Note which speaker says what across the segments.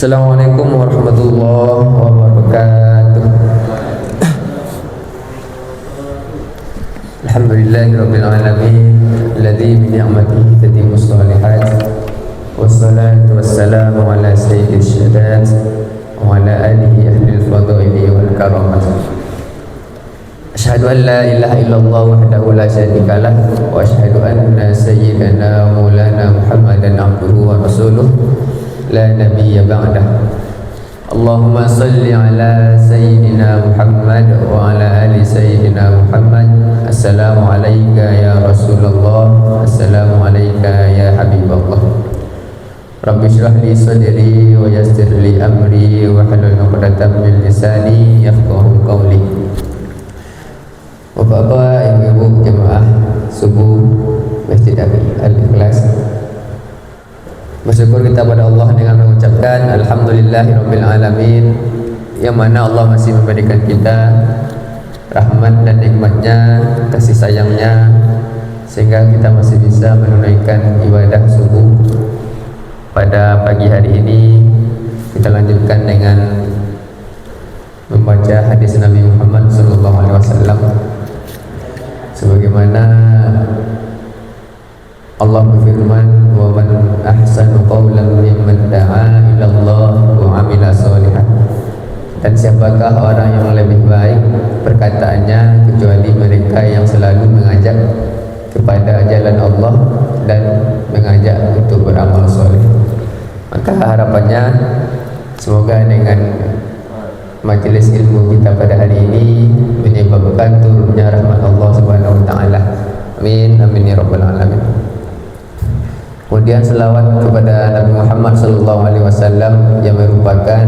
Speaker 1: Assalamualaikum warahmatullahi wabarakatuh. Alhamdulillahirabbil alamin alladzi bi ni'matihi tatimmu shalihat wassalatu wassalamu ala sayyidil syadat wa ala alihi ahlil fadhili wal karamat. Asyhadu an la ilaha illallah wahdahu la syarika lah wa asyhadu anna sayyidana maulana Muhammadan abduhu wa rasuluh la nabiyya ba'dah. Allahumma salli ala sayyidina Muhammad wa ala ali sayyidina Muhammad. Assalamu alayka ya Rasulullah, assalamu alayka ya Habiballah. Rabbi shrah li sadri wa yassir li amri wa hlul 'uqdatam min lisani yafqahu qawli. Bapak-bapak, ibu-ibu jemaah subuh Masjid Al-Ikhlas, bersyukur kita pada Allah dengan mengucapkan Alhamdulillahirabbil alamin, yang mana Allah masih memberikan kita rahmat dan nikmatnya, kasih sayangnya, sehingga kita masih bisa menunaikan ibadah subuh pada pagi hari ini. Kita lanjutkan dengan membaca hadis Nabi Muhammad SAW, sebagaimana Allah berfirman, wa man ahsanu qawlan mimman da'a ila Allah wa 'amila shalihan. Dan siapakah orang yang lebih baik perkataannya kecuali mereka yang selalu mengajak kepada jalan Allah dan mengajak untuk beramal soleh. Maka harapannya semoga dengan majelis ilmu kita pada hari ini menyebabkan turunnya rahmat Allah Subhanahu wa taala. Amin amin ya rabbal alamin. Kemudian selawat kepada Nabi Muhammad sallallahu alaihi wasallam yang merupakan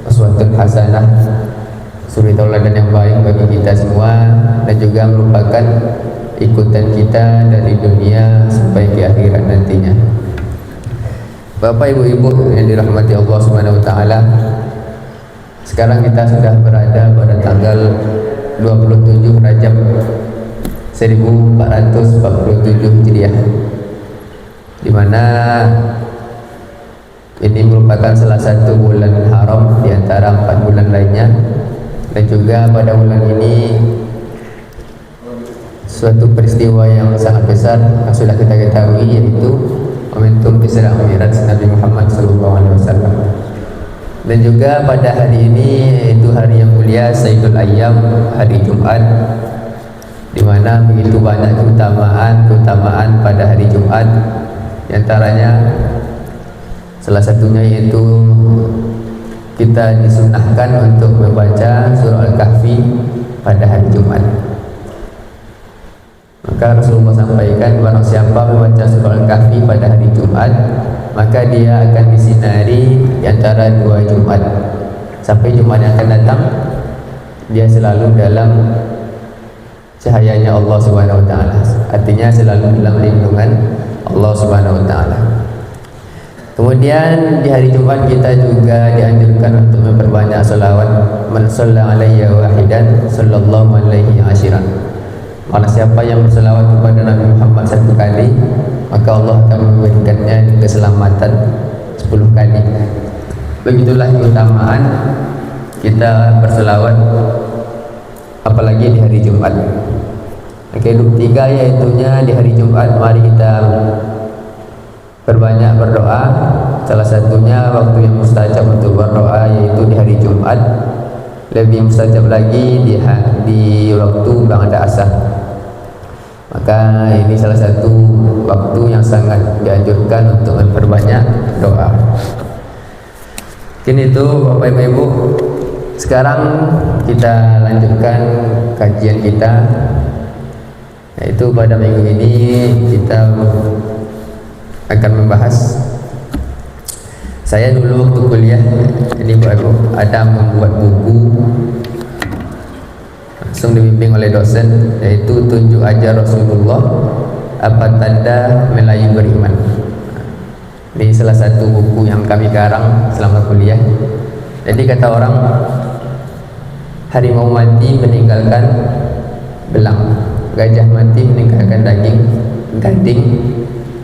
Speaker 1: uswatun hasanah, suri tauladan yang baik bagi kita semua, dan juga merupakan ikutan kita dari dunia sampai ke akhirat nantinya. Bapak ibu-ibu yang dirahmati Allah Subhanahu wa taala, sekarang kita sudah berada pada tanggal 27 Rajab 1447 Hijriah, di mana ini merupakan salah satu bulan haram di antara 4 bulan lainnya. Dan juga pada bulan ini suatu peristiwa yang sangat besar yang sudah kita ketahui, yaitu momentum Isra Mi'raj Nabi Muhammad SAW. Dan juga pada hari ini, yaitu hari yang mulia Sayyidul Ayyam, hari Jumat, di mana begitu banyak keutamaan pada hari Jumat. Di antaranya salah satunya yaitu kita disunahkan untuk membaca surah Al-Kahfi pada hari Jumat. Maka Rasulullah sampaikan, barang siapa membaca surah Al-Kahfi pada hari Jumat, maka dia akan disinari di antara 2 Jumat. Sampai Jumat yang akan datang, dia selalu dalam cahayanya Allah Subhanahu wa taala. Artinya selalu dalam lindungan Allah Subhanahu wa taala. Kemudian di hari Jumat kita juga dianjurkan untuk memperbanyak salawat. Man shalla alayya wahidan sallallahu alaihi ashiran. Mana siapa yang berselawat kepada Nabi Muhammad 1 kali, maka Allah akan memberikannya keselamatan 10 kali. Begitulah keutamaan kita berselawat, apalagi di hari Jumat. Ketiga yaitunya di hari Jumat, mari kita berbanyak berdoa. Salah satunya waktu yang mustajab untuk berdoa yaitu di hari Jumat. Lebih mustajab lagi di waktu ba'da asar. Maka ini salah satu waktu yang sangat dianjurkan untuk memperbanyak doa. Mungkin itu Bapak Ibu. Sekarang kita lanjutkan kajian kita, yaitu pada minggu ini kita akan membahas, saya dulu waktu kuliah ini Bapak Ibu ada membuat buku langsung dibimbing oleh dosen, yaitu Tunjuk Ajar Rasulullah Apa Tanda Melayu Beriman. Ini salah satu buku yang kami karang selama kuliah. Jadi kata orang, harimau mati meninggalkan belang, gajah mati meninggalkan daging, gading,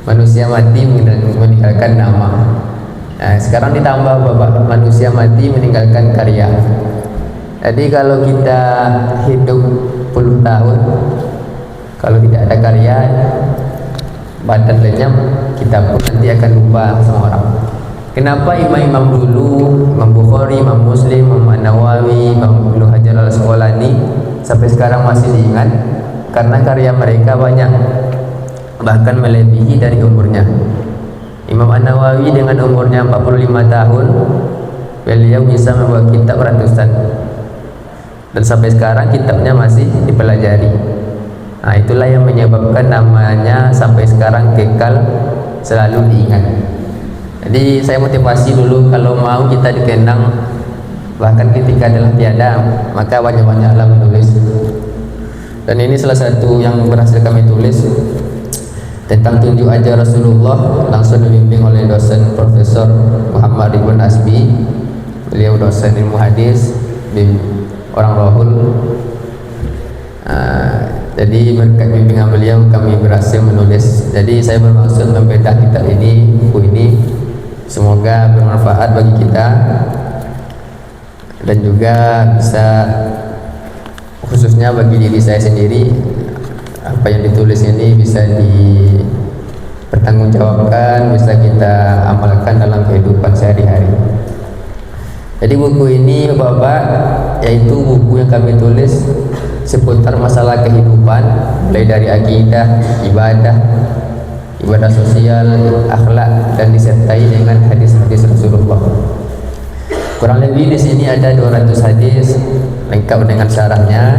Speaker 1: manusia mati meninggalkan nama. Nah, sekarang ditambah Bapak, manusia mati meninggalkan karya. Jadi kalau kita hidup puluh tahun, kalau tidak ada karya, badan lenyap, kita pun nanti akan lupa sama orang. Kenapa imam-imam dulu, Imam Bukhari, Imam Muslim, Imam An-Nawawi, Imam Ibnu Hajar Al-Asqalani sampai sekarang masih diingat? Karena karya mereka banyak, bahkan melebihi dari umurnya. Imam An-Nawawi dengan umurnya 45 tahun, beliau bisa membuat kitab ratusan, dan sampai sekarang kitabnya masih dipelajari. Nah, itulah yang menyebabkan namanya sampai sekarang kekal, selalu diingat. Jadi saya motivasi dulu, kalau mau kita dikenang bahkan ketika adalah tiada, maka banyak-banyaklah menulis. Dan ini salah satu yang berhasil kami tulis tentang tunjuk ajar Rasulullah, langsung dibimbing oleh dosen Profesor Muhammad Ridwan Asbi. Beliau dosen ilmu hadis, orang Rohul. Jadi berkat bimbingan beliau kami berhasil menulis. Jadi saya bermaksud membedah kitab ini, buku ini, semoga bermanfaat bagi kita dan juga bisa, khususnya bagi diri saya sendiri, apa yang ditulis ini bisa dipertanggungjawabkan, bisa kita amalkan dalam kehidupan sehari-hari. Jadi buku ini Bapak, yaitu buku yang kami tulis seputar masalah kehidupan, mulai dari akidah, ibadah sosial, akhlak, dan disertai dengan hadis-hadis Rasulullah. Kurang lebih di sini ada 200 hadis lengkap dengan syarahnya.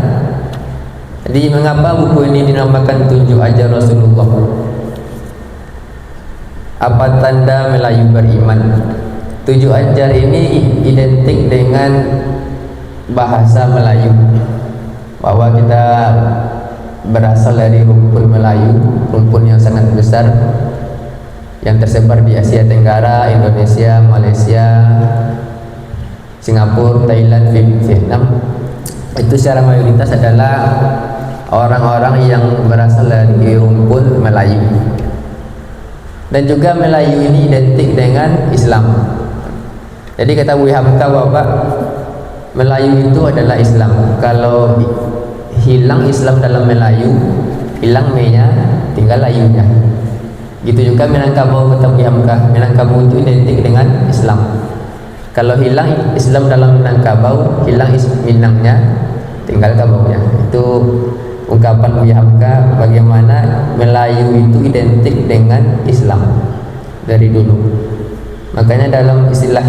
Speaker 1: Jadi mengapa buku ini dinamakan Tunjuk Ajar Rasulullah? Apa tanda Melayu beriman? Tunjuk ajar ini identik dengan bahasa Melayu, bahwa kita berasal dari rumpun Melayu, rumpun yang sangat besar yang tersebar di Asia Tenggara, Indonesia, Malaysia, Singapura, Thailand, Vietnam. Itu secara mayoritas adalah orang-orang yang berasal dari rumpun Melayu. Dan juga Melayu ini identik dengan Islam. Jadi kata Buya Hamka, Bapak, Melayu itu adalah Islam. Kalau hilang Islam dalam Melayu, hilang me-nya, tinggal layunya. Gitu juga Minangkabau, kata Buya Hamka. Minangkabau itu identik dengan Islam. Kalau hilang Islam dalam Minangkabau, hilang Minangnya, tinggal kabaunya. Itu ungkapan Buya Hamka bagaimana Melayu itu identik dengan Islam dari dulu. Makanya dalam istilah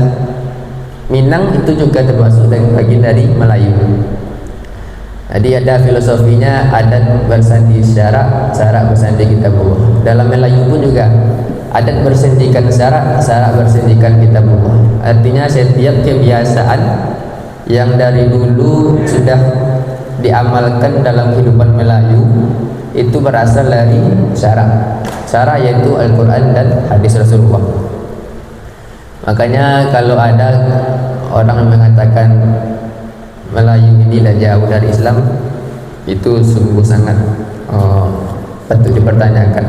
Speaker 1: Minang itu juga termasuk bagian dari Melayu. Jadi ada filosofinya, adat bersandi syarak, syarak bersandi kitabullah. Dalam Melayu pun juga adat bersendikan syarak, syarak bersendikan kitabullah. Artinya setiap kebiasaan yang dari dulu sudah diamalkan dalam kehidupan Melayu itu berasal dari syarak. Syarak yaitu Al-Quran dan hadis Rasulullah. Makanya kalau ada orang yang mengatakan Melayu ini dah jauh dari Islam, itu sungguh sangat patut dipertanyakan.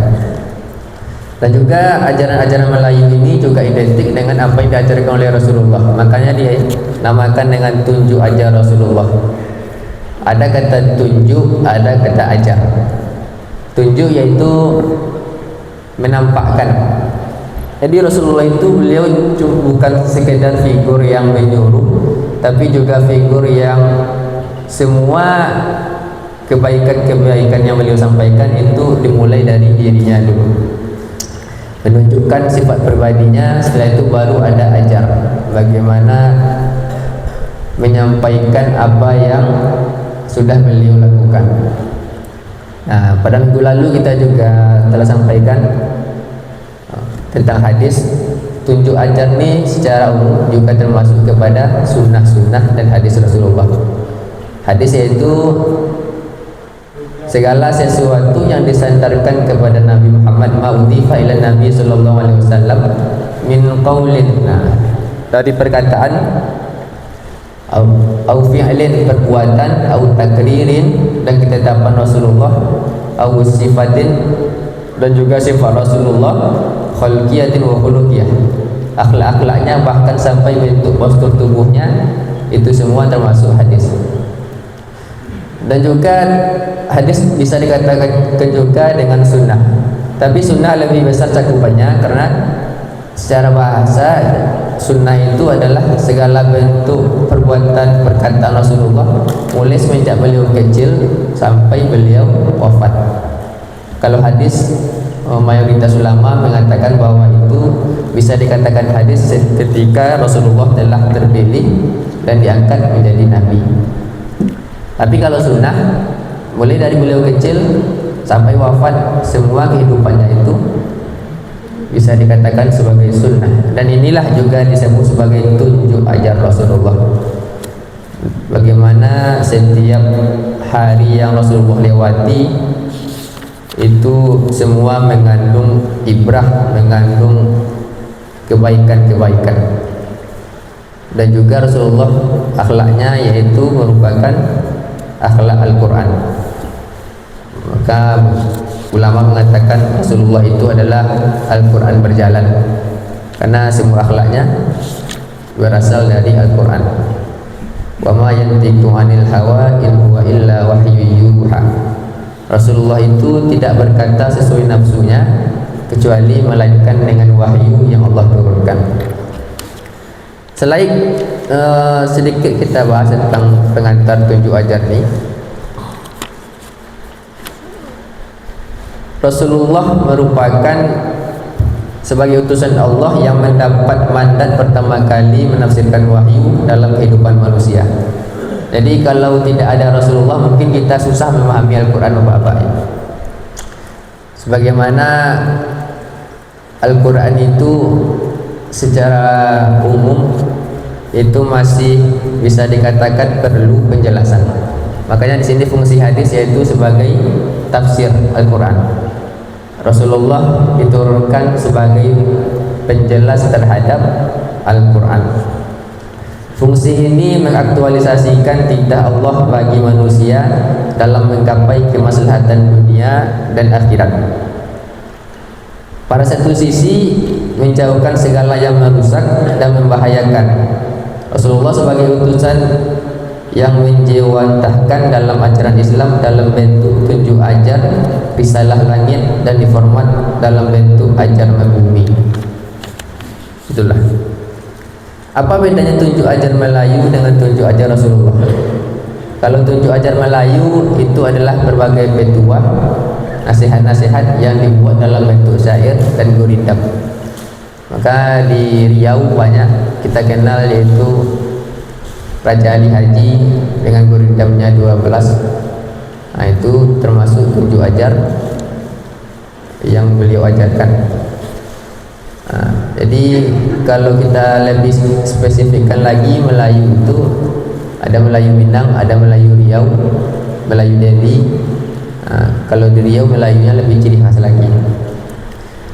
Speaker 1: Dan juga ajaran-ajaran Melayu ini juga identik dengan apa yang diajarkan oleh Rasulullah. Makanya dia namakan dengan Tunjuk Ajar Rasulullah. Ada kata tunjuk, ada kata ajar. Tunjuk yaitu menampakkan. Jadi Rasulullah itu beliau bukan sekedar figur yang menyuruh, tapi juga figur yang semua kebaikan-kebaikan yang beliau sampaikan itu dimulai dari dirinya dulu, menunjukkan sifat pribadinya. Setelah itu baru ada ajar, bagaimana menyampaikan apa yang sudah beliau lakukan. Nah, pada minggu lalu kita juga telah sampaikan tentang hadis. Tunjuk ajar ini secara umum juga termasuk kepada sunnah-sunnah dan hadis Rasulullah. Hadis yaitu segala sesuatu yang disandarkan kepada Nabi Muhammad, ma'udhifa ila Nabi sallallahu alaihi wasallam min qaulin, dari perkataan au fi'lin, perbuatan, au takririn, dan ketetapan Rasulullah, au sifatin, dan juga sifat Rasulullah, khalqiyatin wa khuluqiyah, akhlak-akhlaknya, bahkan sampai bentuk postur tubuhnya, itu semua termasuk hadis. Dan juga hadis bisa dikatakan juga dengan sunnah, tapi sunnah lebih besar cakupannya, karena secara bahasa sunnah itu adalah segala bentuk perbuatan perkataan Rasulullah mulai semenjak beliau kecil sampai beliau wafat. Kalau hadis, mayoritas ulama mengatakan bahwa itu bisa dikatakan hadis ketika Rasulullah telah terpilih dan diangkat menjadi nabi. Tapi kalau sunnah, mulai dari beliau kecil sampai wafat, semua kehidupannya itu bisa dikatakan sebagai sunnah. Dan inilah juga disebut sebagai tunjuk ajar Rasulullah. Bagaimana setiap hari yang Rasulullah lewati itu semua mengandung ibrah, mengandung kebaikan-kebaikan. Dan juga Rasulullah akhlaknya yaitu merupakan akhlak Al-Quran. Maka ulama mengatakan Rasulullah itu adalah Al-Quran berjalan, karena semua akhlaknya berasal dari Al-Quran. Wa ma yantiqu 'anil hawa in huwa illa wahyu yuha. Rasulullah itu tidak berkata sesuai nafsunya, kecuali melainkan dengan wahyu yang Allah turunkan. Selain sedikit kita bahas tentang pengantar tunjuk ajar ini, Rasulullah merupakan sebagai utusan Allah yang mendapat mandat pertama kali menafsirkan wahyu dalam kehidupan manusia. Jadi kalau tidak ada Rasulullah, mungkin kita susah memahami Al-Quran Bapak-Bapak. Sebagaimana Al-Quran itu secara umum itu masih bisa dikatakan perlu penjelasan. Makanya di sini fungsi hadis yaitu sebagai tafsir Al-Quran. Rasulullah diturunkan sebagai penjelas terhadap Al-Quran. Fungsi ini mengaktualisasikan titah Allah bagi manusia dalam menggapai kemaslahatan dunia dan akhirat. Pada satu sisi menjauhkan segala yang merusak dan membahayakan. Rasulullah sebagai utusan yang menjewantahkan dalam ajaran Islam dalam bentuk tunjuk ajar risalah langit dan diformat dalam bentuk ajar membumi. Itulah. Apa bedanya tunjuk ajar Melayu dengan tunjuk ajar Rasulullah? Kalau tunjuk ajar Melayu itu adalah berbagai petuah, nasihat-nasihat yang dibuat dalam bentuk syair dan gurindam. Maka di Riau banyak kita kenal, yaitu Raja Ali Haji dengan gurindamnya 12. Nah, itu termasuk tunjuk ajar yang beliau ajarkan. Nah, jadi kalau kita lebih spesifikkan lagi, Melayu itu ada Melayu Minang, ada Melayu Riau, Melayu Delhi. Nah, kalau di Riau Melayunya lebih ciri khas lagi.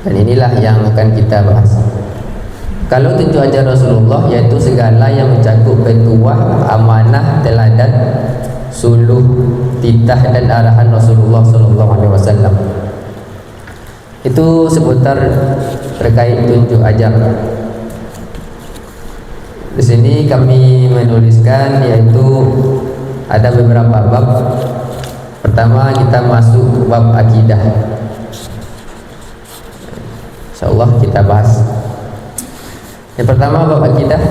Speaker 1: Dan inilah yang akan kita bahas. Kalau tunjuk ajar Rasulullah yaitu segala yang mencakup petuah, amanah, teladan, suluh, titah dan arahan Rasulullah SAW. Itu seputar terkait tunjuk ajar. Di sini kami menuliskan yaitu ada beberapa bab. Pertama kita masuk bab akidah. Insyaallah kita bahas. Yang pertama bab akidah,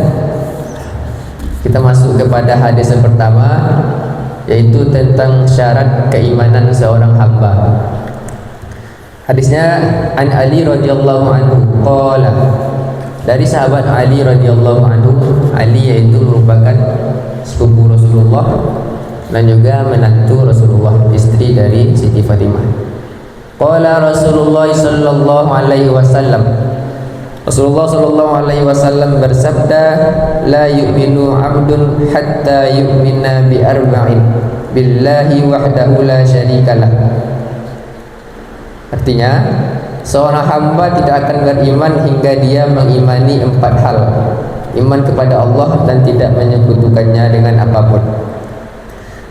Speaker 1: kita masuk kepada hadis yang pertama, yaitu tentang syarat keimanan seorang hamba. Hadisnya an Ali radhiyallahu anhu qala, dari sahabat Ali radhiyallahu anhu. Ali yaitu merupakan sepupu Rasulullah dan juga menantu Rasulullah, istri dari Siti Fatimah. Qala Rasulullah sallallahu alaihi wasallam, Rasulullah sallallahu alaihi wasallam bersabda, la yu'minu 'abdun hatta yu'mina bi arba'in billahi wahdahu la syarikalah. Artinya, seorang hamba tidak akan beriman hingga dia mengimani 4 hal. Iman kepada Allah dan tidak menyekutukannya dengan apapun.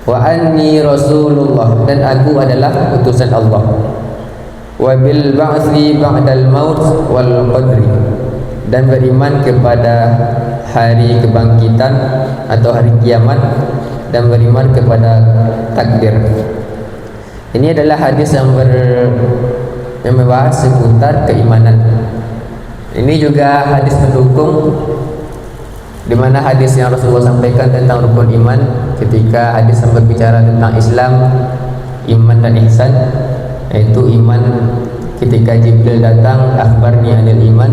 Speaker 1: Wa anni Rasulullah, dan aku adalah utusan Allah. Wa bil ba'tsi ba'dal maut wal qadri, dan beriman kepada hari kebangkitan atau hari kiamat, dan beriman kepada takdir. Ini adalah hadis yang membahas seputar keimanan. Ini juga hadis pendukung, di mana hadis yang Rasulullah sampaikan tentang rukun iman, ketika hadis yang berbicara tentang Islam, iman dan ihsan, yaitu iman ketika Jibril datang, akhbarni anil iman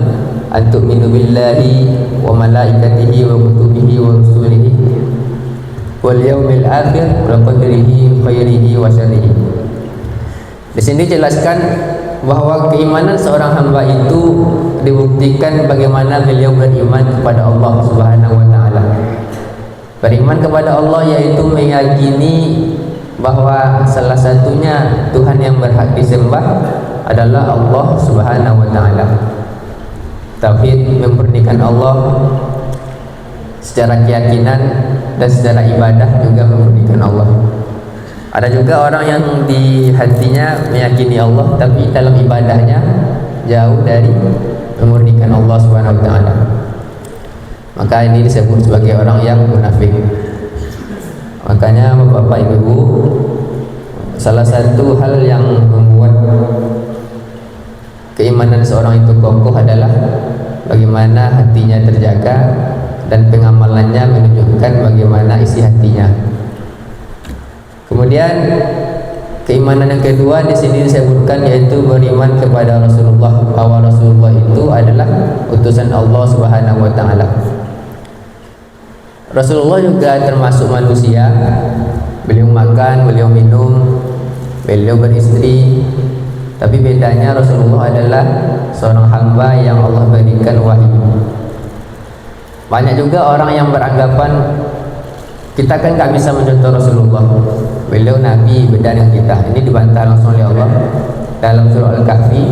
Speaker 1: antu'minu billahi wa malaikatihi wa kutubihi wa rusulihi wal yaumil akhir wa qadrihi khairihi wa syarrihi. Di sini jelaskan bahwa keimanan seorang hamba itu dibuktikan bagaimana beliau beriman kepada Allah Subhanahu wa taala. Beriman kepada Allah yaitu meyakini bahwa salah satunya Tuhan yang berhak disembah adalah Allah Subhanahu wa taala. Tauhid memurnikan Allah secara keyakinan dan secara ibadah juga memurnikan Allah. Ada juga orang yang di hatinya meyakini Allah tapi dalam ibadahnya jauh dari memurnikan Allah Subhanahu wa taala. Maka ini disebut sebagai orang yang munafik. Makanya Bapak Ibu, salah satu hal yang membuat keimanan seorang itu kokoh adalah bagaimana hatinya terjaga dan pengamalannya menunjukkan bagaimana isi hatinya. Kemudian keimanan yang kedua di sini disebutkan yaitu beriman kepada Rasulullah, bahwa Rasulullah itu adalah utusan Allah Subhanahu wa taala. Rasulullah juga termasuk manusia. Beliau makan, beliau minum, beliau beristri. Tapi bedanya Rasulullah adalah seorang hamba yang Allah berikan wahyu. Banyak juga orang yang beranggapan kita kan gak bisa mencontoh Rasulullah, beliau Nabi, beda dengan kita. Ini dibantah langsung oleh Allah dalam surah Al-Kahfi,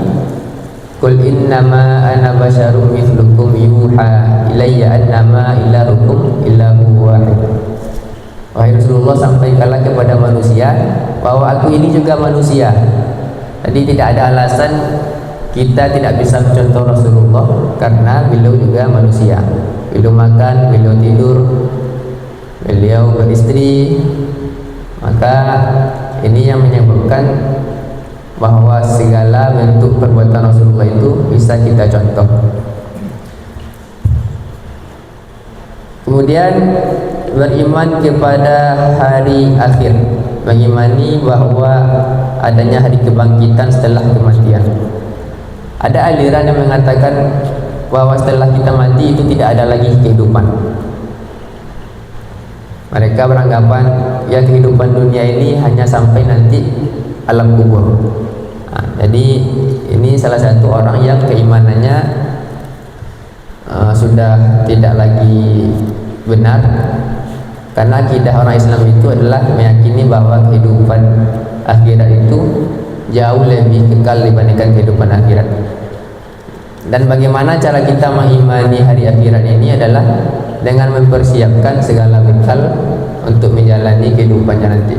Speaker 1: Qul innama ana basyarum mithlukum yuha ilayya annama ilahukum illahu wahid. Wahai Rasulullah, sampaikanlah kepada manusia bahwa aku ini juga manusia. Jadi tidak ada alasan kita tidak bisa mencontoh Rasulullah karena beliau juga manusia. Beliau makan, beliau tidur, beliau beristri. Maka ini yang menyebabkan bahwa segala bentuk perbuatan Rasulullah itu bisa kita contoh. Kemudian beriman kepada hari akhir, mengimani bahwa adanya hari kebangkitan setelah kematian. Ada aliran yang mengatakan bahwa setelah kita mati itu tidak ada lagi kehidupan. Mereka beranggapan ya kehidupan dunia ini hanya sampai nanti alam kubur. Jadi ini salah satu orang yang keimanannya sudah tidak lagi benar, karena akidah orang Islam itu adalah meyakini bahwa kehidupan akhirat itu jauh lebih kekal dibandingkan kehidupan akhirat. Dan bagaimana cara kita mengimani hari akhirat ini adalah dengan mempersiapkan segala bekal untuk menjalani kehidupannya nanti.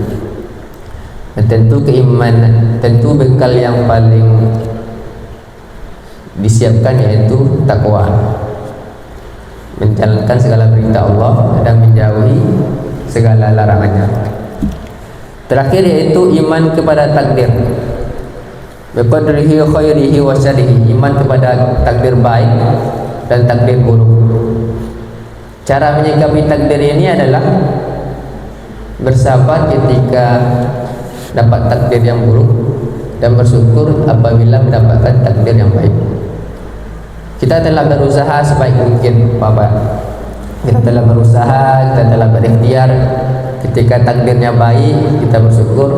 Speaker 1: Dan tentu keimanan, tentu bekal yang paling disiapkan yaitu takwa, menjalankan segala perintah Allah dan menjauhi segala larangannya. Terakhir yaitu iman kepada takdir, biqadrihi khairihi wa syarrihi, iman kepada takdir baik dan takdir buruk. Cara menyikapi takdir ini adalah bersabar ketika dapat takdir yang buruk dan bersyukur apabila mendapatkan takdir yang baik. Kita telah berusaha sebaik mungkin, Bapak. Kita telah berusaha, kita telah berikhtiar. Ketika takdirnya baik, kita bersyukur.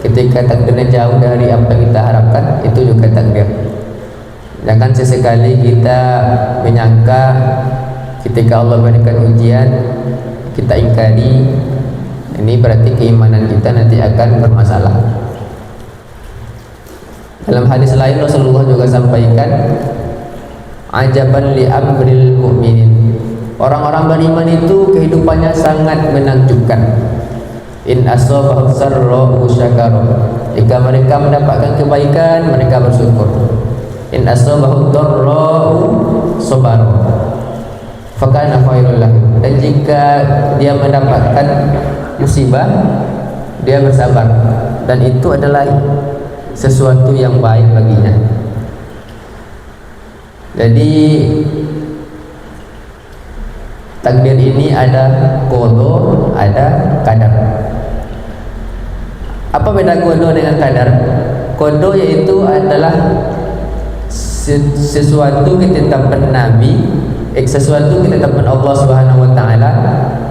Speaker 1: Ketika takdirnya jauh dari apa yang kita harapkan, itu juga takdir. Jangan sesekali kita menyangka ketika Allah berikan ujian, kita ingkari. Ini berarti keimanan kita nanti akan bermasalah. Dalam hadis lain Rasulullah juga sampaikan, ajaban li amril mu'minin. Orang-orang beriman itu kehidupannya sangat menakjubkan. In asabahu sarra syakara. Jika mereka mendapatkan kebaikan, mereka bersyukur. In asabahu dharra'u sabara fakana khairul lahu. Dan jika dia mendapatkan musibah, dia bersabar, dan itu adalah sesuatu yang baik baginya. Jadi takdir ini ada qada, ada qadar. Apa beda qada dengan qadar? Qada yaitu adalah sesuatu ketetapan Nabi, sesuatu ketetapan Allah Subhanahu wa taala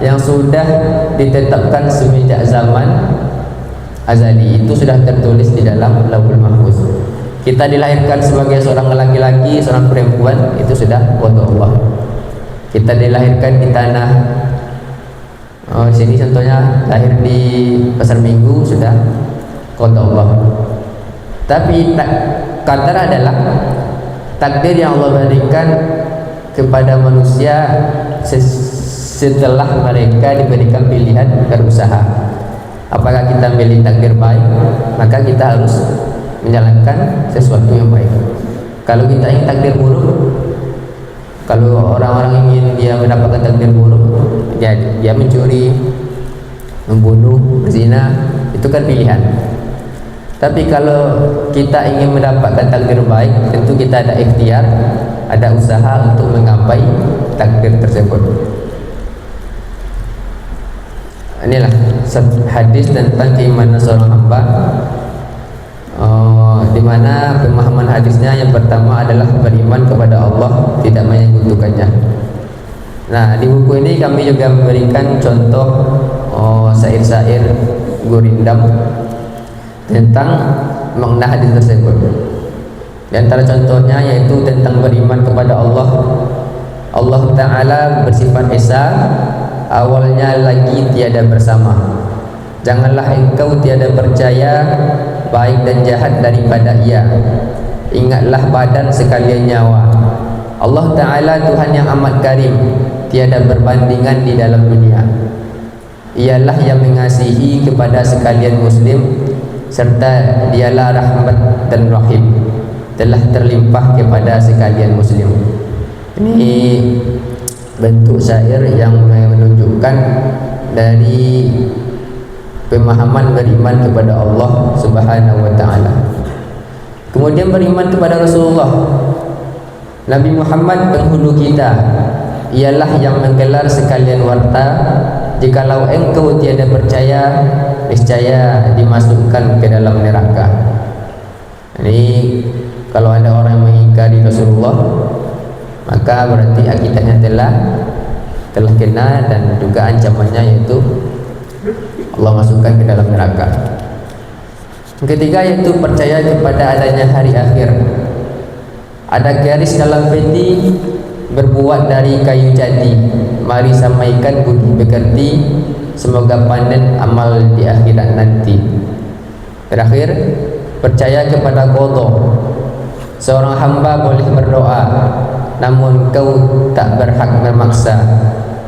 Speaker 1: yang sudah ditetapkan semenjak zaman azali. Itu sudah tertulis di dalam Lauhul Mahfuz. Kita dilahirkan sebagai seorang laki-laki, seorang perempuan, itu sudah qada Allah. Kita dilahirkan di tanah sini contohnya lahir di Pasar Minggu, sudah qada Allah. Tapi qadar adalah takdir yang Allah berikan kepada manusia setelah mereka diberikan pilihan berusaha. Apakah kita milih takdir baik, maka kita harus menjalankan sesuatu yang baik. Kalau kita ingin takdir buruk, kalau orang-orang ingin dia mendapatkan takdir buruk, dia mencuri, membunuh, berzina, itu kan pilihan. Tapi kalau kita ingin mendapatkan takdir baik, tentu kita ada ikhtiar, ada usaha untuk menggapai takdir tersebut. Inilah hadis tentang keimanan seorang hamba, di mana pemahaman hadisnya yang pertama adalah beriman kepada Allah, tidak menyekutukannya. Nah, di buku ini kami juga memberikan contoh syair-syair Gurindam tentang makna hadis tersebut. Di antara contohnya yaitu tentang beriman kepada Allah. Allah Ta'ala bersifat Esa, awalnya lagi tiada bersama. Janganlah engkau tiada percaya, baik dan jahat daripada Ia. Ingatlah badan sekalian nyawa. Allah Ta'ala Tuhan yang amat karim, tiada berbandingan di dalam dunia. Ialah yang mengasihi kepada sekalian muslim, serta dialah rahmat dan rahim, telah terlimpah kepada sekalian muslim. Ini bentuk syair yang menunjukkan dari pemahaman beriman kepada Allah Subhanahu wa taala. Kemudian beriman kepada Rasulullah Nabi Muhammad penghulu kita, ialah yang menggelar sekalian warta. Jikalau engkau tiada percaya, niscaya dimasukkan ke dalam neraka. Ini kalau ada orang yang mengingkari Rasulullah, maka berarti akidahnya telah kena, dan juga ancamannya yaitu Allah masukkan ke dalam neraka. Yang ketiga yaitu percaya kepada adanya hari akhir. Ada garis dalam peti berbuat dari kayu jati, mari sampaikan budi pekerti, semoga panen amal di akhirat nanti. Terakhir, percaya kepada qada. Seorang hamba boleh berdoa, namun kau tak berhak memaksa.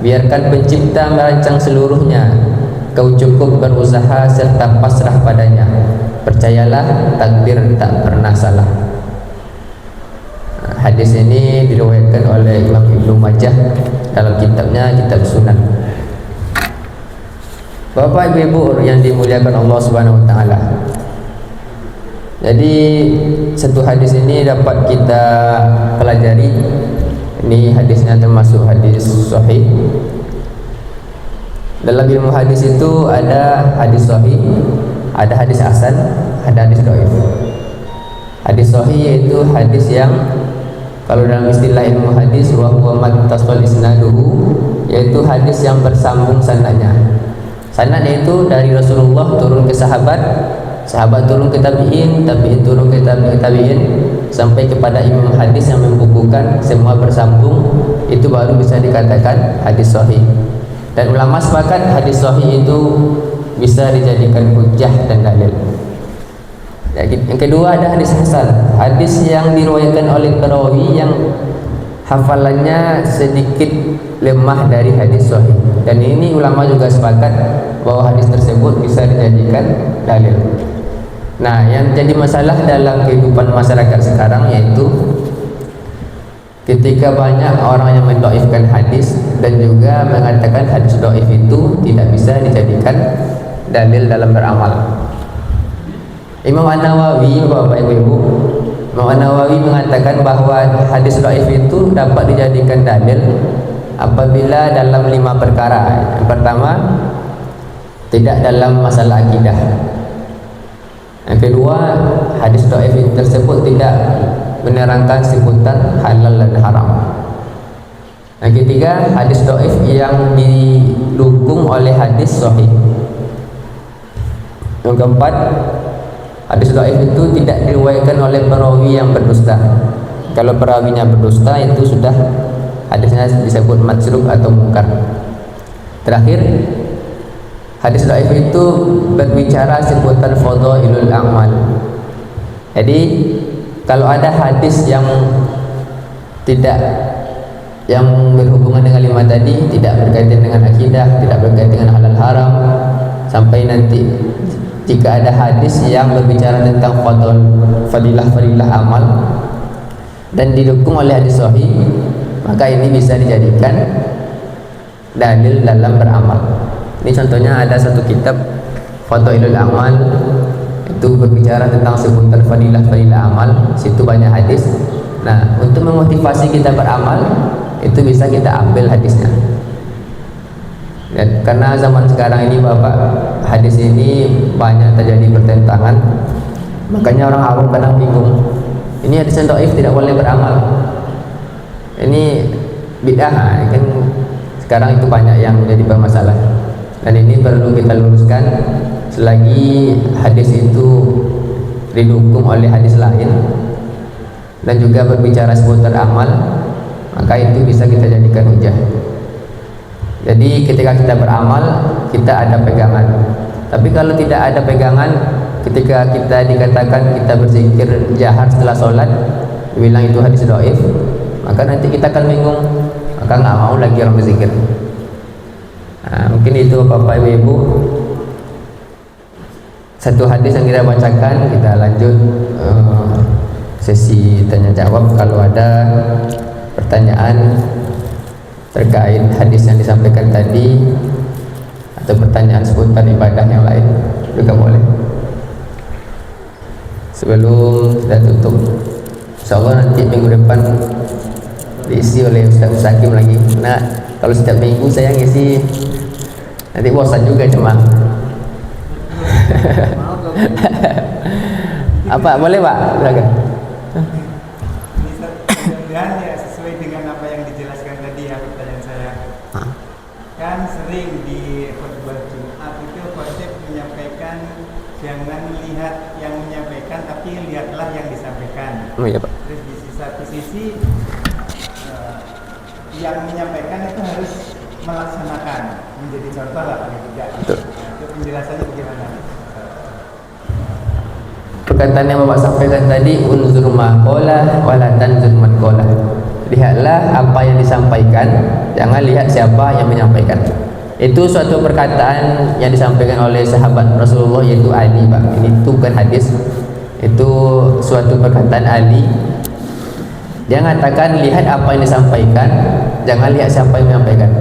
Speaker 1: Biarkan pencipta merancang seluruhnya, kau cukup berusaha serta pasrah padanya. Percayalah takdir tak pernah salah. Hadis ini diriwayatkan oleh Imam Ibnu Majah dalam kitabnya Kitab Sunan. Bapak Ibu yang dimuliakan Allah Subhanahu wa taala. Jadi satu hadis ini dapat kita pelajari. Ini hadisnya termasuk hadis sahih. Dalam ilmu hadis itu ada hadis sahih, ada hadis hasan, ada hadis dhaif. Hadis sahih yaitu hadis yang kalau dalam istilah ilmu hadis wa huwa mattasal isnaduhu, yaitu hadis yang bersambung sanadnya. Sanadnya itu dari Rasulullah turun ke sahabat, sahabat turun ke tabi'in, tabi'in turun ke tabi'in sampai kepada imam hadis yang membukukan, semua bersambung, itu baru bisa dikatakan hadis sahih. Dan ulama sepakat hadis sahih itu bisa dijadikan hujjah dan dalil. Yang kedua ada hadis hasan, hadis yang diriwayatkan oleh perawi yang hafalannya sedikit lemah dari hadis sahih. Dan ini ulama juga sepakat bahwa hadis tersebut bisa dijadikan dalil. Nah, yang jadi masalah dalam kehidupan masyarakat sekarang yaitu ketika banyak orang yang mendoifkan hadis dan juga mengatakan hadis doif itu tidak bisa dijadikan dalil dalam beramal. Imam An-Nawawi, Bapak Ibu, Imam An-Nawawi mengatakan bahwa hadis doif itu dapat dijadikan dalil apabila dalam 5 perkara. Yang pertama, tidak dalam masalah akidah. Yang kedua, hadis doif tersebut tidak menerangkan sebutan halal dan haram. Yang ketiga, hadis doif yang didukung oleh hadis sahih. Yang keempat, hadis doif itu tidak diriwayatkan oleh perawi yang berdusta. Kalau perawinya berdusta itu sudah hadisnya disebut matsruk atau mungkar. Terakhir, hadis doif itu berbicara seputar fadhailul a'mal. Jadi kalau ada hadis yang berhubungan dengan 5 tadi, tidak berkaitan dengan akidah, tidak berkaitan dengan halal haram, sampai nanti jika ada hadis yang berbicara tentang fadilah amal dan didukung oleh hadis sahih, maka ini bisa dijadikan dalil dalam beramal. Ini contohnya ada satu kitab Fadhailul Amal, itu berbicara tentang seputar fadilah amal. Situ banyak hadis. Nah, untuk memotivasi kita beramal itu bisa kita ambil hadisnya. Dan karena zaman sekarang ini Bapak, hadis ini banyak terjadi pertentangan, makanya orang awam kadang bingung. Ini hadis yang dhaif tidak boleh beramal. Ini bid'ah, kan sekarang itu banyak yang menjadi bermasalah. Dan ini perlu kita luruskan. Selagi hadis itu didukung oleh hadis lain dan juga berbicara seputar amal, maka itu bisa kita jadikan hujah. Jadi ketika kita beramal, kita ada pegangan. Tapi kalau tidak ada pegangan, ketika kita dikatakan kita berzikir jahar setelah sholat, bilang itu hadis dhaif, maka nanti kita akan bingung, maka nggak mau lagi orang berzikir. Nah, mungkin itu Bapak Ibu satu hadis yang kita bacakan. Kita lanjut sesi tanya jawab. Kalau ada pertanyaan terkait hadis yang disampaikan tadi atau pertanyaan seputar ibadah yang lain juga boleh. Sebelum kita tutup, insyaallah nanti minggu depan diisi oleh Ustaz Hakim lagi. Nah, kalau setiap minggu saya ngisi nanti bosan juga cuma. Apa boleh Pak? Silakan.
Speaker 2: Mudah-mudahan ya sesuai dengan apa yang dijelaskan tadi ya pertanyaan saya. Kan sering di khutbah Jumat itu khotib menyampaikan jangan lihat yang menyampaikan tapi lihatlah yang disampaikan.
Speaker 1: Oh iya Pak.
Speaker 2: Terus di satu sisi yang menyampaikan itu harus melaksanakan, menjadi contoh lah paling tidak.
Speaker 1: Betul.
Speaker 2: Nah, itu penjelasannya bagaimana?
Speaker 1: Perkataan yang Bapak sampaikan tadi, unzur ma qala wa la tanzur man qala. Lihatlah apa yang disampaikan, jangan lihat siapa yang menyampaikan. Itu suatu perkataan yang disampaikan oleh sahabat Rasulullah yaitu Ali, Pak. Ini itu bukan hadis. Itu suatu perkataan Ali. Dia mengatakan lihat apa yang disampaikan, jangan lihat siapa yang menyampaikan.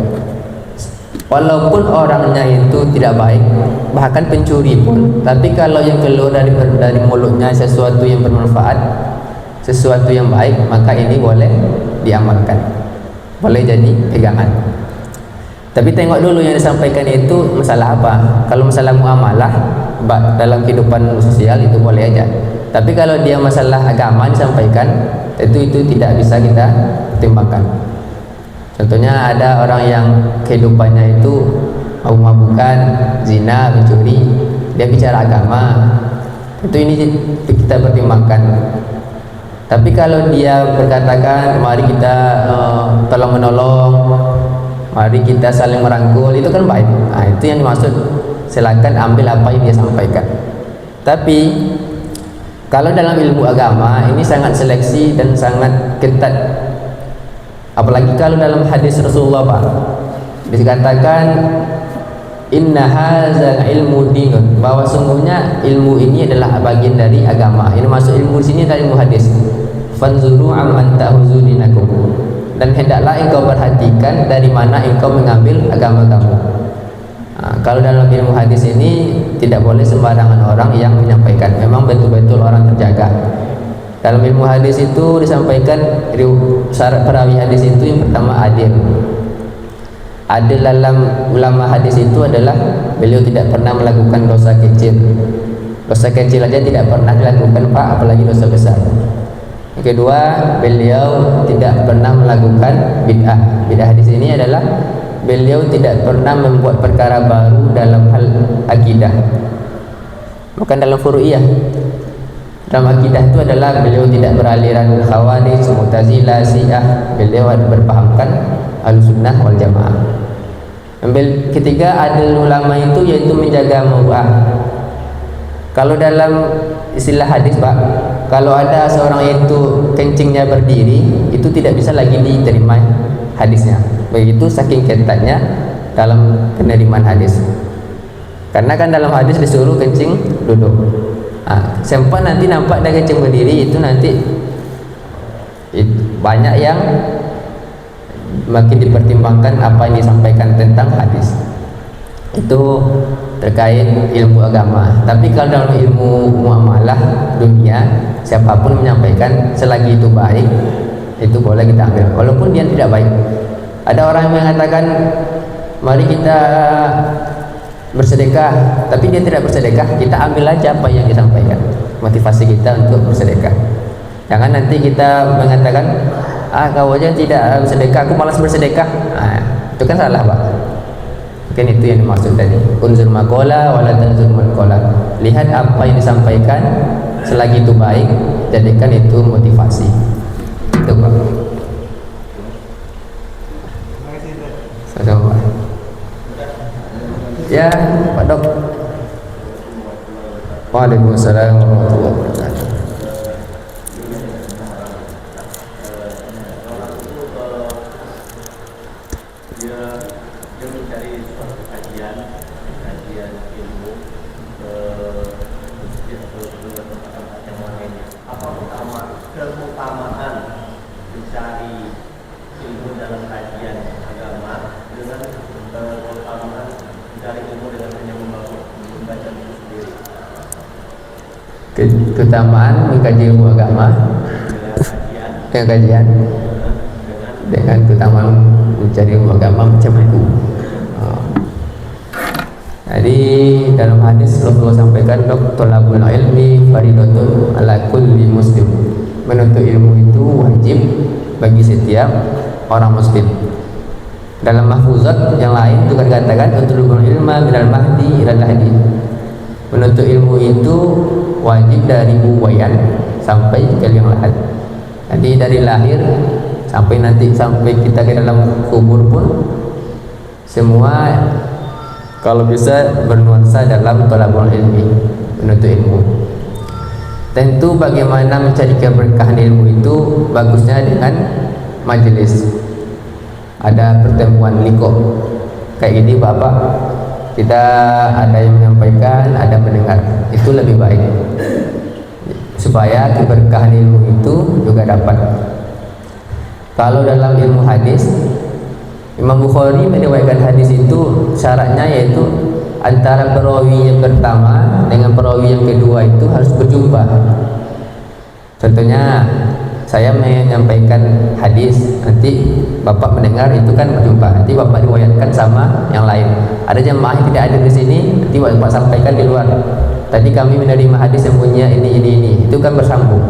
Speaker 1: Walaupun orangnya itu tidak baik, bahkan pencuri pun, tapi kalau yang keluar dari mulutnya sesuatu yang bermanfaat, sesuatu yang baik, maka ini boleh diamalkan, boleh jadi pegangan. Tapi tengok dulu yang disampaikan itu masalah apa. Kalau masalah muamalah dalam kehidupan sosial itu boleh aja. Tapi kalau dia masalah agama disampaikan, itu tidak bisa kita pertimbangkan. Contohnya ada orang yang kehidupannya itu mabuk-mabukan, zina, mencuri, dia bicara agama, itu ini kita pertimbangkan. Tapi kalau dia berkatakan mari kita tolong menolong, mari kita saling merangkul, itu kan baik. Nah, itu yang dimaksud, silakan ambil apa yang dia sampaikan. Tapi kalau dalam ilmu agama ini sangat seleksi dan sangat ketat. Apalagi kalau dalam hadis Rasulullah, Pak, dikatakan inna hadzal ilmu dinun, bahwa sungguhnya ilmu ini adalah bagian dari agama. Ini masuk ilmu di sini dari ilmu hadis. Fanzuru amman ta'khudzu dinakum, dan hendaklah engkau perhatikan dari mana engkau mengambil agama kamu. Kalau dalam ilmu hadis ini tidak boleh sembarangan orang yang menyampaikan, memang betul-betul orang terjaga. Dalam ilmu hadis itu disampaikan syarat perawi hadis itu yang pertama adil. Adil dalam ulama hadis itu adalah beliau tidak pernah melakukan dosa kecil. Dosa kecil aja tidak pernah dilakukan Pak, apalagi dosa besar. Yang kedua, beliau tidak pernah melakukan bid'ah. Bid'ah di sini adalah beliau tidak pernah membuat perkara baru dalam hal akidah, bukan dalam furu'iyah. Dalam akidah itu adalah beliau tidak beraliran Khawarij, Mu'tazilah, Syiah. Beliau berpahamkan Ahlussunnah wal Jamaah. Ketiga, adil ulama itu yaitu menjaga muru'ah. Kalau dalam istilah hadis Pak, kalau ada seorang itu kencingnya berdiri, itu tidak bisa lagi diterima hadisnya. Begitu saking ketatnya dalam penerimaan hadis. Karena kan dalam hadis disuruh kencing duduk. Sampai nanti nampak dia kencing berdiri, itu nanti banyak yang makin dipertimbangkan apa yang disampaikan tentang hadis. Itu terkait ilmu agama. Tapi kalau dalam ilmu muamalah dunia, siapapun menyampaikan selagi itu baik, itu boleh kita ambil, walaupun dia tidak baik. Ada orang yang mengatakan mari kita bersedekah, tapi dia tidak bersedekah, kita ambil aja apa yang disampaikan, motivasi kita untuk bersedekah. Jangan nanti kita mengatakan kau aja tidak bersedekah, aku malas bersedekah. Itu kan salah Pak. Mungkin itu yang dimaksud tadi. Unzur maqala wala tanzur maqala. Lihat apa yang disampaikan, selagi itu baik, jadikan itu motivasi. Itu Pak. Sama-sama. Ya, Pak Dok. Waalaikumsalam warahmatullahi wabarakatuh.
Speaker 3: Dia mencari suatu kajian ilmu tempat yang lainnya. Apa keutamaan mencari ilmu dalam kajian agama dengan keutamaan mencari ilmu dengan hanya membaca buku sendiri?
Speaker 1: Keutamaan mengkaji ilmu agama dengan kajian dengan keutamaan mencari ilmu agama macam itu. Jadi dalam hadis Rasulullah sampaikan, thalabul ilmi faridatun ala kulli muslim. Menuntut ilmu itu wajib bagi setiap orang muslim. Dalam mahfuzat yang lain itu kan katakan utlubul ilma minal mahdi ilal lahdi. Menuntut ilmu itu wajib dari buwayan sampai ke liang lahat. Jadi dari lahir sampai kita ke dalam kubur pun semua kalau bisa bernuansa dalam thalabul ilmi, menuntut ilmu. Tentu bagaimana mencari keberkahan ilmu itu bagusnya dengan majelis. Ada pertemuan liko kayak gini Bapak, kita ada yang menyampaikan, ada mendengar, itu lebih baik supaya keberkahan ilmu itu juga dapat. Kalau dalam ilmu hadis, Imam Bukhari meriwayatkan hadis itu syaratnya yaitu antara perawi yang pertama dengan perawi yang kedua itu harus berjumpa. Contohnya saya menyampaikan hadis, nanti Bapak mendengar, itu kan berjumpa. Nanti Bapak riwayatkan sama yang lain. Ada jemaah yang tidak ada di sini, nanti Bapak sampaikan di luar. Tadi kami menerima hadis yang punya ini, itu kan bersambung.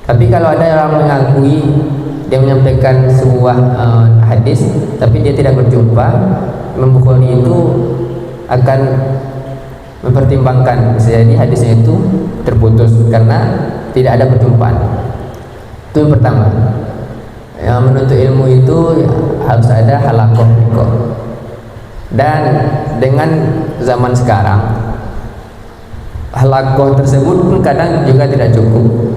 Speaker 1: Tapi kalau ada orang mengakui dia menyampaikan sebuah hadis tapi dia tidak berjumpa, Imam Bukhari itu akan mempertimbangkan bisa jadi hadisnya itu terputus karena tidak ada perjumpaan. Itu yang pertama. Yang menuntut ilmu itu harus ada halaqah. Dan dengan zaman sekarang halaqah tersebut pun kadang juga tidak cukup.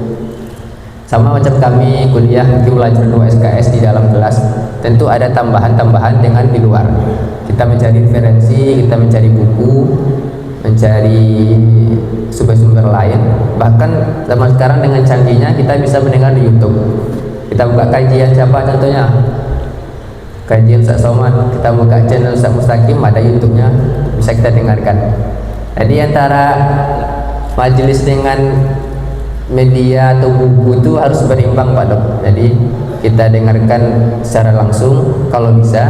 Speaker 1: Sama macam kami kuliah mungkin belajar 2 SKS di dalam kelas, tentu ada tambahan-tambahan dengan di luar. Kita mencari referensi, kita mencari buku, mencari sumber-sumber lain. Bahkan zaman sekarang dengan canggihnya kita bisa mendengar di YouTube. Kita buka kajian siapa contohnya? Kajian Ustaz Somad, kita buka channel Ustaz Mustaqim, ada YouTube-nya, bisa kita dengarkan. Jadi antara majelis dengan media atau buku itu harus berimbang Pak Dok. Jadi kita dengarkan secara langsung kalau bisa,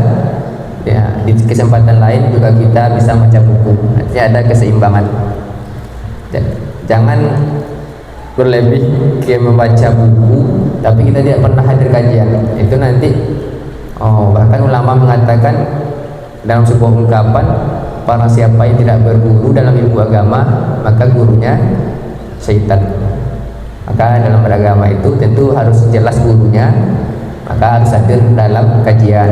Speaker 1: ya di kesempatan lain juga kita bisa baca buku. Nanti ada keseimbangan. Jangan berlebih ke membaca buku tapi kita tidak pernah hadir kajian. Itu nanti bahkan ulama mengatakan dalam sebuah ungkapan, para siapa yang tidak berguru dalam ilmu agama maka gurunya syaitan. Maka dalam beragama itu tentu harus jelas gurunya, maka harus hadir dalam kajian.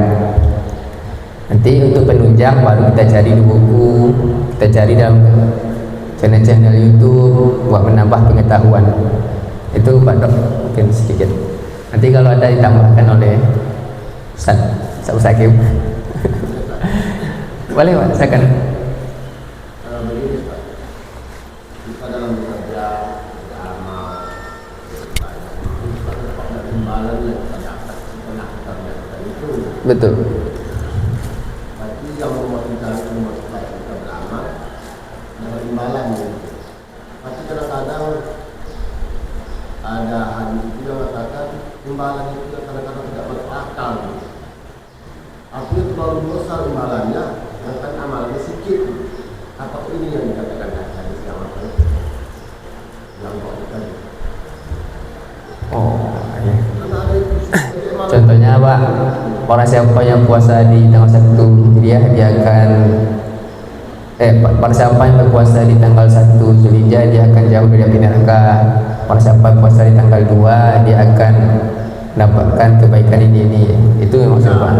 Speaker 1: Nanti untuk penunjang baru kita cari di buku, kita cari dalam channel-channel YouTube buat menambah pengetahuan. Itu Pak Dok mungkin sedikit. Nanti kalau ada ditambahkan oleh Ustaz Sakim boleh Pak, silakan. Betul.
Speaker 4: Berarti yang memotivasi kita beramal dengan imbalannya. Tapi kadang-kadang ada hadis itu yang mengatakan imbalan itu kadang-kadang tidak masuk akal. Artinya terlalu besar imbalannya, sedangkan amalnya sedikit. Apakah ini yang dikatakan hadis yang apa? Yang kita.
Speaker 1: Iya. Contohnya Pak, orang siapa yang puasa di tanggal 1 Hijriah dia akan para siapa yang berpuasa di tanggal 1 Zulhijjah dia akan jauh dari api neraka. Para siapa yang puasa di tanggal 2 dia akan mendapatkan kebaikan ini. Itu maksud Pak.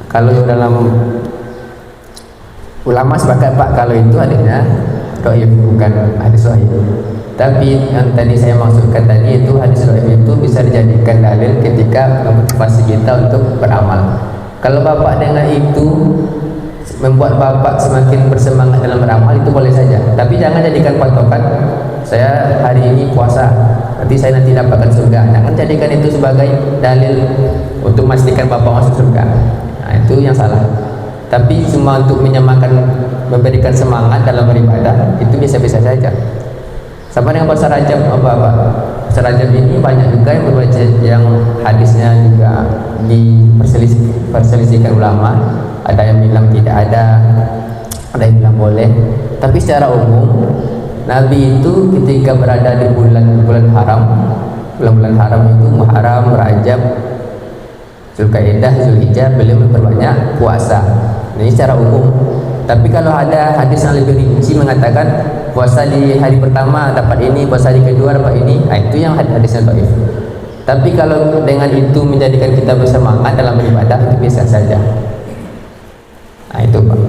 Speaker 1: Kalau dalam ulama sepakat Pak kalau itu hadisnya dhaif, bukan hadis sahih. Tapi yang tadi saya maksudkan tadi itu hadis dhaif itu bisa dijadikan dalil ketika memotivasi kita untuk beramal. Kalau Bapak dengan itu membuat Bapak semakin bersemangat dalam beramal, itu boleh saja. Tapi jangan jadikan patokan saya hari ini puasa, nanti saya nanti dapatkan surga. Jangan jadikan itu sebagai dalil untuk memastikan Bapak masuk surga. Nah, itu yang salah. Tapi cuma untuk menyemakan, memberikan semangat dalam beribadah, itu bisa-bisa saja. Sama dengan puasa Rajab, apa-apa. Puasa Rajab ini banyak juga yang membaca yang hadisnya juga diperselisihkan ulama. Ada yang bilang tidak ada yang bilang boleh. Tapi secara umum, Nabi itu ketika berada di bulan haram, bulan haram itu Muharram, Rajab, Zulkaidah, Zulhijjah, beliau memperbanyak puasa. Ini secara umum. Tapi kalau ada hadis yang lebih rinci mengatakan puasa di hari pertama dapat ini, puasa di kedua dapat ini, itu yang hadisnya dhaif. Tapi kalau dengan itu menjadikan kita bersemangat dalam beribadah, itu biasa saja. Nah itu Pak.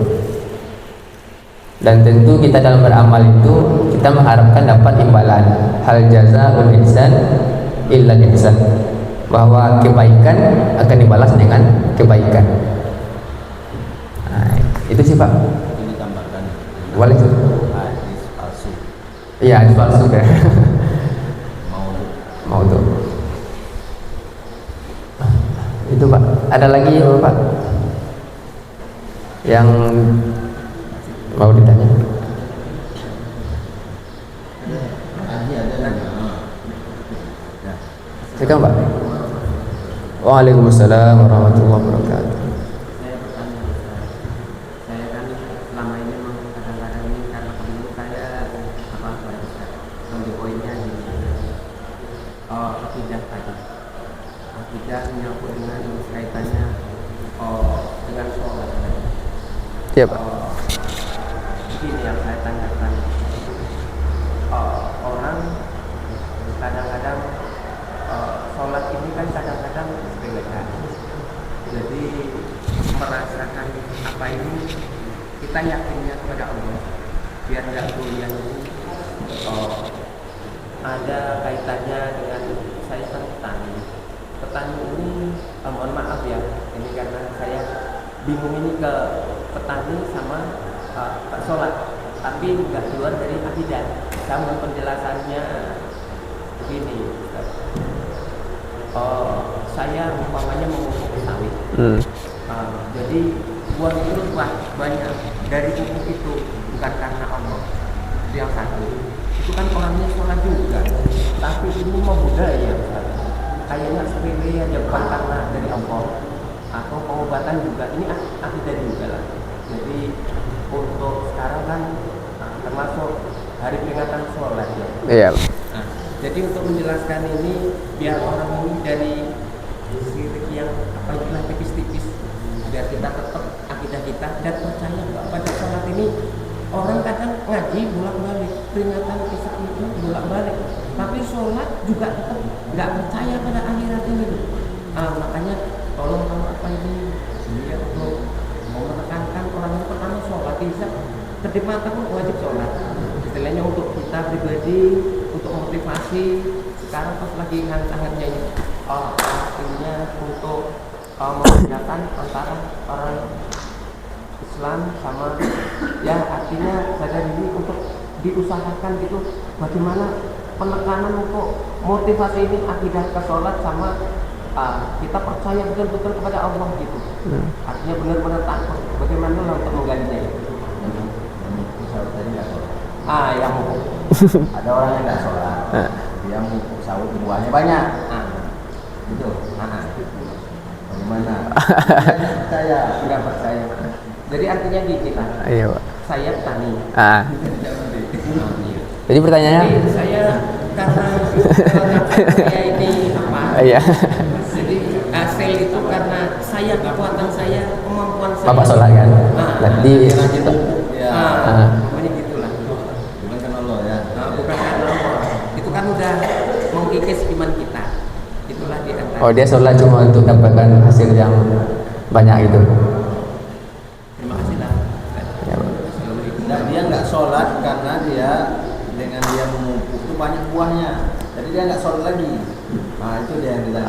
Speaker 1: Dan tentu kita dalam beramal itu kita mengharapkan dapat imbalan. Hal jazaa'ul ihsan illa ihsan. Bahwa kebaikan akan dibalas dengan kebaikan. Nah, itu sih Pak.
Speaker 3: Ini tambahkan.
Speaker 1: Boleh sih.
Speaker 3: Hadis palsu.
Speaker 1: Iya, hadis palsu kan.
Speaker 3: Mau
Speaker 1: tuh. Itu Pak. Ada lagi Pak yang mau ditanya? Silakan Pak. Waalaikumsalam warahmatullahi wabarakatuh.
Speaker 5: Saya kan selama ini memang kadang-kadang ini karena perlu saya ambil poinnya di akidah tadi. Akidah menyangkut dengan kaitannya dengan sholat.
Speaker 1: Iya Pak.
Speaker 5: Ini yang saya tanyakan. Orang kadang-kadang sholat ini kan kadang-kadang sepelekan. Jadi merasakan apa ini kita yakinnya kepada Allah biar nggak kuliah ini ada kaitannya dengan saya kan petani. Petani ini mohon maaf ya, ini karena saya bingung ini ke petani sama ke sholat, tapi nggak keluar dari akidah. Saya mohon penjelasannya begini. Saya umpamanya memupuk sawit. Jadi buah itu banyak dari pupuk itu bukan karena Allah. Itu yang satu. Itu kan orangnya sholat juga, tapi ini mau budaya kayaknya sepele aja, bukan karena dari Allah. Atau pengobatan juga, ini akidah juga lah. Jadi untuk sekarang kan termasuk hari peringatan sholat ya.
Speaker 1: Iya.
Speaker 5: Nah, jadi untuk menjelaskan ini biar orang ini dari sirik yang apa itu tipis-tipis, biar kita tetap akidah kita dan percaya bahwa pada sholat ini orang kadang ngaji bolak-balik, peringatan kisah itu bolak-balik, tapi sholat juga tetap nggak percaya pada akhirat ini. Makanya tolong apa ini dia untuk mau menekankan orang yang pertama sholat bisa kedip mata pun wajib sholat. Istilahnya untuk kita pribadi, untuk motivasi sekarang pas lagi hangat-hangatnya ini, artinya untuk membedakan antara orang Islam sama ya, artinya sadar ini untuk diusahakan gitu bagaimana penekanan untuk motivasi ini akidah ke sholat sama kita percaya betul-betul kepada Allah gitu. Artinya benar-benar takut. Bagaimana lah untuk menggalinya itu? Yang mupuk. Ada orang yang nggak sholat, dia mupuk sawit buahnya banyak. Gitu. Bagaimana? Percaya, tidak percaya. Jadi artinya gini lah.
Speaker 1: Iya, Pak.
Speaker 5: Saya petani.
Speaker 1: Jadi pertanyaannya?
Speaker 5: Jadi saya karena saya ini apa?
Speaker 1: Iya.
Speaker 5: Jadi hasil itu karena saya kekuatan saya, kemampuan saya.
Speaker 1: Bapak sholat kan? Berarti
Speaker 5: pokoknya gitulah.
Speaker 3: Bukan karena Allah ya.
Speaker 5: Bukan karena Allah. Itu kan udah mengkikis iman kita. Itulah di antara.
Speaker 1: oh, dia sholat cuma untuk dapatkan hasil yang banyak itu.
Speaker 5: Terima kasih lah.
Speaker 1: Ya, Pak.
Speaker 3: Nah, dia nggak sholat karena dia dengan dia memupuk itu banyak buahnya. Jadi dia nggak sholat lagi. Nah itu dia yang ditanya.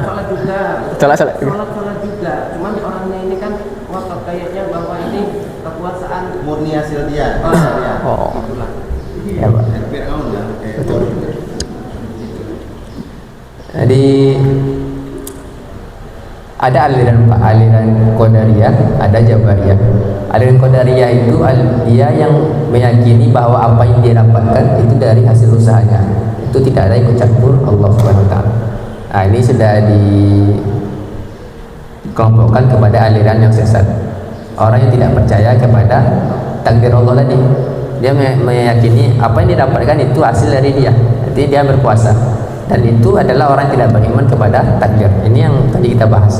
Speaker 5: Sholat juga. Sholat juga. Cuman orangnya ini kan ngotot kayaknya bahwa ini kekuasaan
Speaker 3: Murni hasil dia.
Speaker 1: Oh.
Speaker 5: Itulah.
Speaker 1: Ya, Pak.
Speaker 3: Fir'aun ya.
Speaker 1: Betul. Jadi ada aliran Qadariyah, ada Jabariyah. Aliran Qadariyah itu dia yang meyakini bahwa apa yang dia dapatkan itu dari hasil usahanya. Itu tidak ada ikut campur Allah Subhanahu wa taala. Nah, ini sudah dikelompokkan kepada aliran yang sesat. Orang yang tidak percaya kepada takdir Allah tadi. Dia meyakini apa yang didapatkan itu hasil dari dia. Jadi dia berkuasa. Dan itu adalah orang yang tidak beriman kepada takdir. Ini yang tadi kita bahas.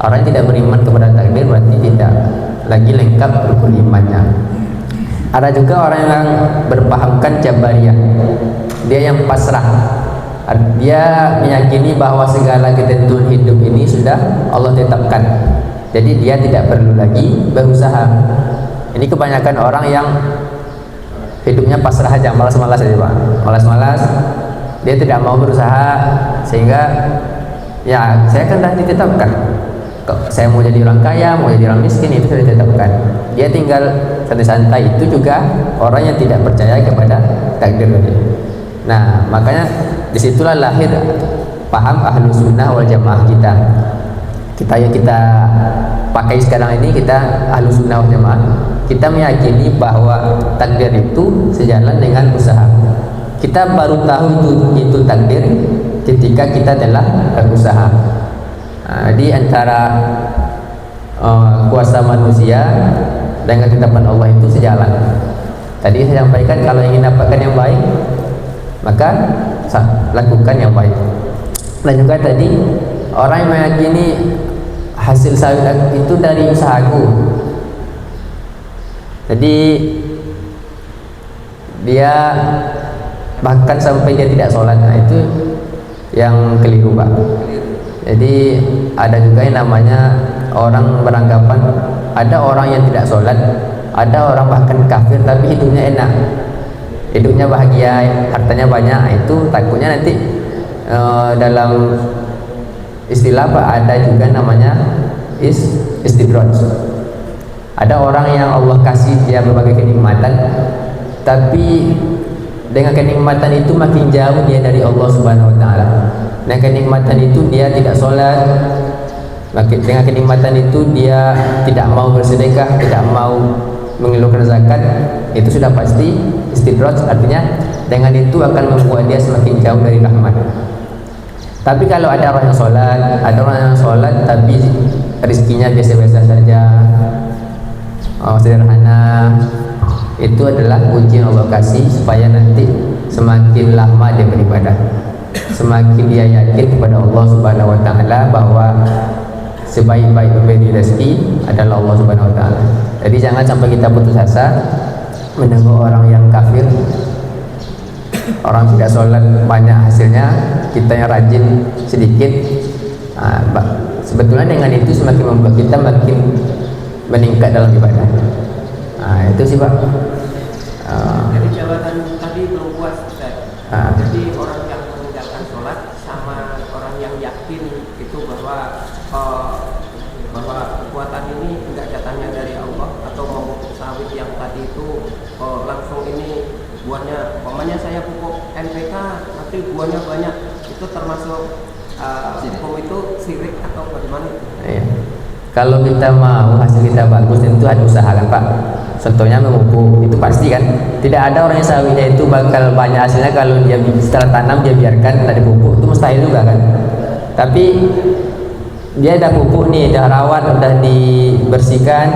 Speaker 1: Orang yang tidak beriman kepada takdir berarti tidak lagi lengkap rukun imannya. Ada juga orang yang berpahamkan Jabariyah. Dia yang pasrah. Dia meyakini bahwa segala ketentuan hidup ini sudah Allah tetapkan. Jadi dia tidak perlu lagi berusaha. Ini kebanyakan orang yang hidupnya pasrah aja, malas-malas aja, Pak. Malas-malas. Dia tidak mau berusaha sehingga ya saya kan sudah ditetapkan. Saya mau jadi orang kaya, mau jadi orang miskin itu sudah ditetapkan. Dia tinggal santai-santai. Itu juga orang yang tidak percaya kepada takdir tadi. Nah, makanya disitulah lahir paham ahlu sunnah wal jamaah kita. Yang kita pakai sekarang ini kita ahlu sunnah wal jamaah. Kita meyakini bahwa takdir itu sejalan dengan usaha. Kita baru tahu itu takdir ketika kita telah berusaha. Di antara kuasa manusia dengan ketetapan Allah itu sejalan. Tadi saya sampaikan kalau ingin dapatkan yang baik, maka lakukan yang baik. Dan juga tadi orang yang meyakini hasil sawit itu dari usahaku. Jadi dia bahkan sampai dia tidak sholat, nah itu yang keliru, Pak. Jadi ada juga yang namanya orang beranggapan ada orang yang tidak sholat, ada orang bahkan kafir tapi hidupnya enak, hidupnya bahagia, hartanya banyak. Itu takutnya nanti dalam istilah Pak ada juga namanya istidraj. Ada orang yang Allah kasih dia berbagai kenikmatan, tapi dengan kenikmatan itu makin jauh dia dari Allah Subhanahu wa taala. Nah, kenikmatan itu dia tidak sholat, dengan kenikmatan itu dia tidak mau bersedekah, tidak mau mengeluarkan zakat, itu sudah pasti istidraj, artinya dengan itu akan membuat dia semakin jauh dari rahmat. Tapi kalau ada orang yang sholat, tapi rezekinya biasa-biasa saja, sederhana, itu adalah ujian Allah kasih supaya nanti semakin lama dia beribadah, semakin dia yakin kepada Allah Subhanahu wa taala bahwa sebaik-baik pemberi rezeki adalah Allah Subhanahu wa taala. Jadi jangan sampai kita putus asa menunggu orang yang kafir, orang tidak sholat banyak hasilnya, kita yang rajin sedikit. Sebetulnya dengan itu semakin membuat kita makin meningkat dalam ibadah. Itu sih Pak.
Speaker 5: Jadi jabatan tadi belum puas Ustaz. Jadi orang yang meninggalkan sholat sama orang yang yakin itu bahwa kekuatan ini enggak datangnya dari Allah, atau memupuk sawit yang tadi itu langsung ini buahnya, umpamanya saya pupuk NPK nanti buahnya banyak, itu termasuk hukum itu syirik atau bagaimana?
Speaker 1: Iya. Kalau kita mau hasil kita bagus, tentu ada usaha kan Pak. Contohnya memupuk, itu pasti kan. Tidak ada orang yang sawitnya itu bakal banyak hasilnya kalau dia setelah tanam dia biarkan tidak dipupuk, itu mustahil juga kan. Tapi dia dah pupuk nih, dah rawat, dah dibersihkan,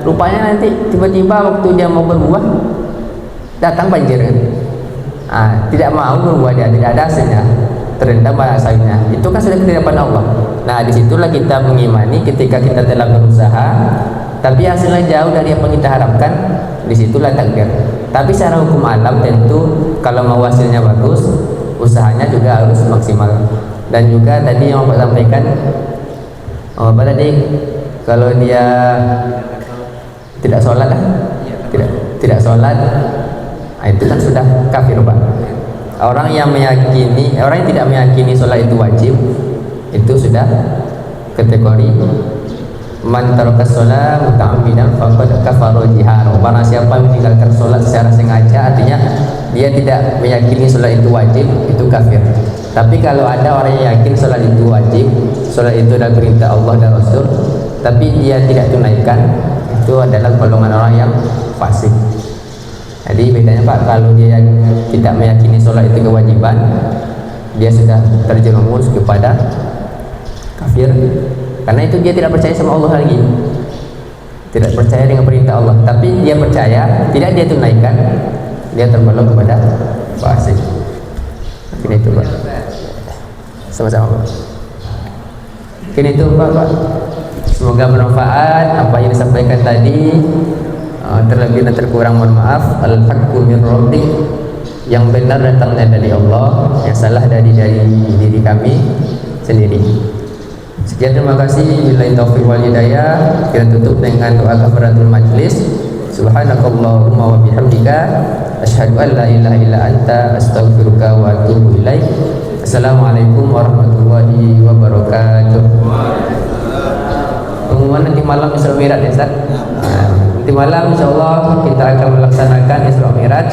Speaker 1: rupanya nanti tiba-tiba waktu dia mau berbuah datang banjir kan. Tidak mau berbuah, dia tidak ada hasilnya, terendam sawitnya, itu kan sudah ketetapan Allah. Nah, disitulah kita mengimani ketika kita telah berusaha tapi hasilnya jauh dari apa yang kita harapkan, disitulah takdir. Tapi secara hukum alam tentu kalau mau hasilnya bagus, usahanya juga harus maksimal. Dan juga tadi yang Bapak sampaikan, apa tadi, kalau dia tidak sholat tidak sholat, itu kan sudah kafir Pak. Orang yang tidak meyakini sholat itu wajib, itu sudah kategori man taraka shalah muta'ammidan faqad kafara jihara. Barang siapa meninggalkan sholat secara sengaja, artinya dia tidak meyakini sholat itu wajib, itu kafir. Tapi kalau ada orang yang yakin sholat itu wajib, sholat itu adalah perintah Allah dan Rasul, tapi dia tidak tunaikan, itu adalah golongan orang yang fasik. Jadi bedanya Pak, kalau dia tidak meyakini sholat itu kewajiban, dia sudah terjerumus kepada kafir, karena itu dia tidak percaya sama Allah lagi, tidak percaya dengan perintah Allah. Tapi dia percaya, tidak dia tunaikan, dia tergolong kepada fasik. Mungkin itu Pak. Sama-sama Pak. Mungkin itu Pak. Semoga bermanfaat apa yang disampaikan tadi. Terlebih dan terkurang mohon maaf. Al-haqqu min rabbik, yang benar datangnya dari Allah, yang salah dari diri kami sendiri. Sekian, terima kasih. Billahi taufiq wal hidayah. Kita tutup dengan doa kafaratul majlis. Subhanakallahumma wa bihamdika asyhadu an la ilaha illa anta astaghfiruka wa atubu ilaik. Assalamualaikum warahmatullahi wabarakatuh. Pengumuman nanti malam Isra Mi'raj ya Ustaz. Nanti malam insyaallah kita akan melaksanakan Isra Mi'raj.